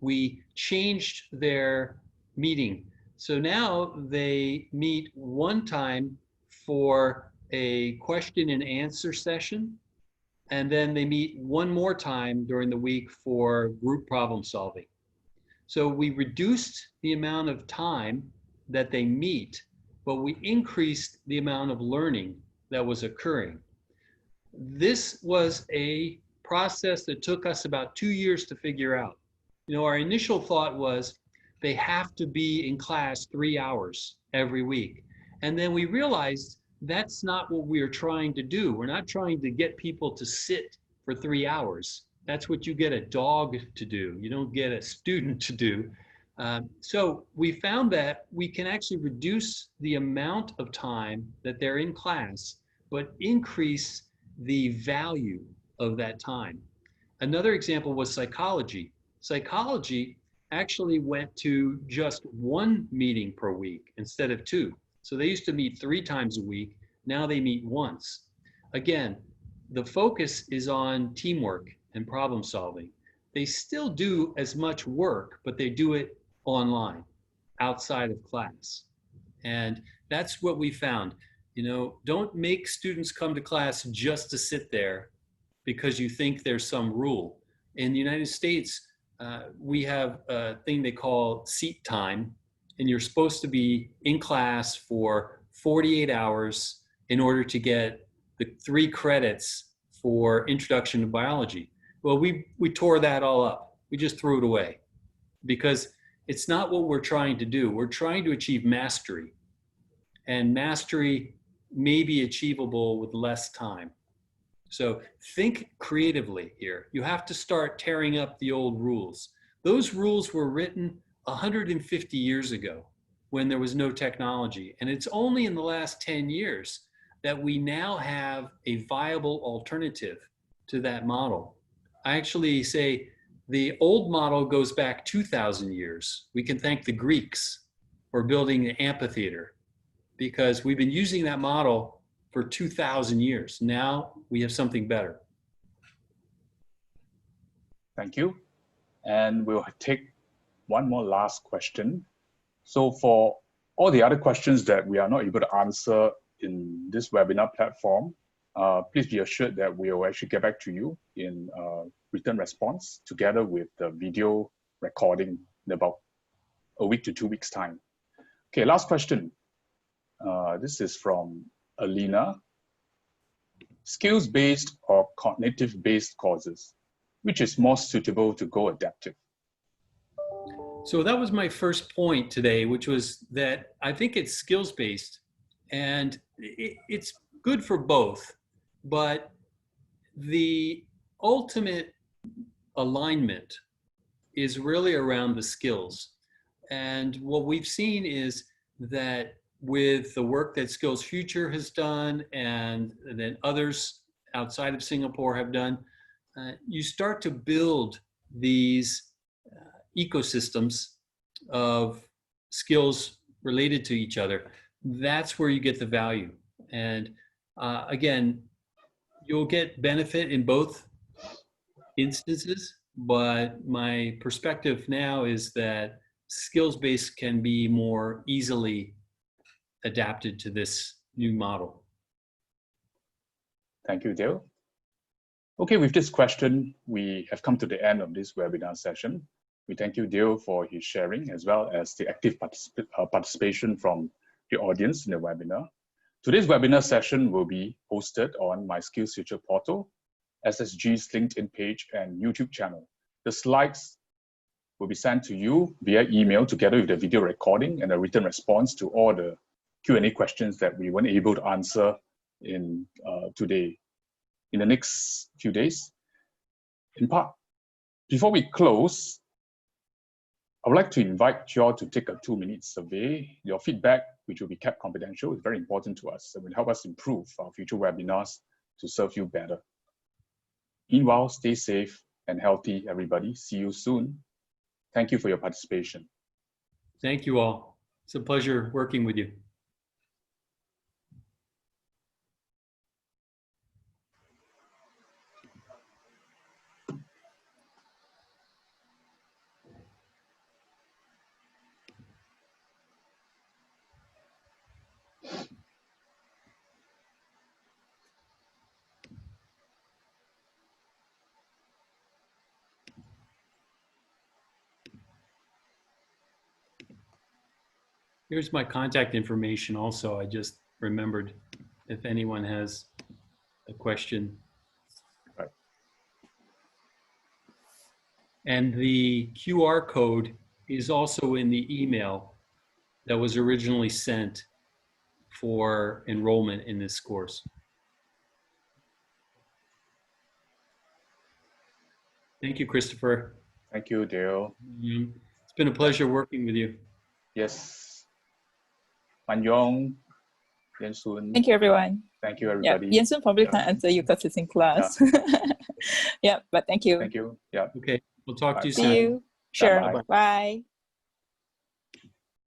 we changed their meeting. So now they meet one time for a question and answer session, and then they meet one more time during the week for group problem solving. So we reduced the amount of time that they meet, but we increased the amount of learning that was occurring. This was a process that took us about 2 years to figure out. You know, our initial thought was they have to be in class 3 hours every week. And then we realized that's not what we are trying to do. We're not trying to get people to sit for 3 hours. That's what you get a dog to do. You don't get a student to do. So we found that we can actually reduce the amount of time that they're in class, but increase the value of that time. Another example was psychology. Psychology actually went to just one meeting per week instead of two. So they used to meet 3 times a week. Now they meet once. Again, the focus is on teamwork and problem solving. They still do as much work, but they do it online, outside of class. And that's what we found. You know, don't make students come to class just to sit there because you think there's some rule. In the United States, we have a thing they call seat time, and you're supposed to be in class for 48 hours in order to get the 3 credits for introduction to biology. Well, we tore that all up. We just threw it away because it's not what we're trying to do. We're trying to achieve mastery, and mastery may be achievable with less time. So think creatively here. You have to start tearing up the old rules. Those rules were written 150 years ago when there was no technology. And it's only in the last 10 years that we now have a viable alternative to that model. I actually say the old model goes back 2,000 years. We can thank the Greeks for building the amphitheater because we've been using that model for 2,000 years. Now we have something better. Thank you. And we'll take one more last question. So for all the other questions that we are not able to answer in this webinar platform, please be assured that we will actually get back to you in written response together with the video recording in about a week to 2 weeks time. Okay, last question. This is from Alina. Skills-based or cognitive-based courses, which is more suitable to go adaptive? So that was my first point today, which was that I think it's skills-based and it's good for both, but the ultimate alignment is really around the skills. And what we've seen is that with the work that Skills Future has done and then others outside of Singapore have done, you start to build these ecosystems of skills related to each other. That's where you get the value. And again, you'll get benefit in both instances, but my perspective now is that skills-based can be more easily adapted to this new model. Thank you, Dale. Okay, with this question, we have come to the end of this webinar session. We thank you, Dale, for his sharing, as well as the active participation from the audience in the webinar. Today's webinar session will be hosted on my Skills Future portal, SSG's LinkedIn page, and YouTube channel. The slides will be sent to you via email together with the video recording and a written response to all the Q&A questions that we weren't able to answer in today, in the next few days. In part, before we close, I would like to invite you all to take a 2-minute survey. Your feedback, which will be kept confidential, is very important to us and will help us improve our future webinars to serve you better. Meanwhile, stay safe and healthy, everybody. See you soon. Thank you for your participation. Thank you all. It's a pleasure working with you. Here's my contact information also. I just remembered if anyone has a question. Right. And the QR code is also in the email that was originally sent for enrollment in this course. Thank you, Christopher. Thank you, Dale. It's been a pleasure working with you. Yes. Manjong, Yensun. Thank you, everyone. Thank you, Yeah, everybody. Yensun probably Yeah. can't answer you because it's in class. Yeah, but thank you. Thank you. Yeah. Okay, we'll talk to you See soon. you. Sure. Bye-bye. Bye.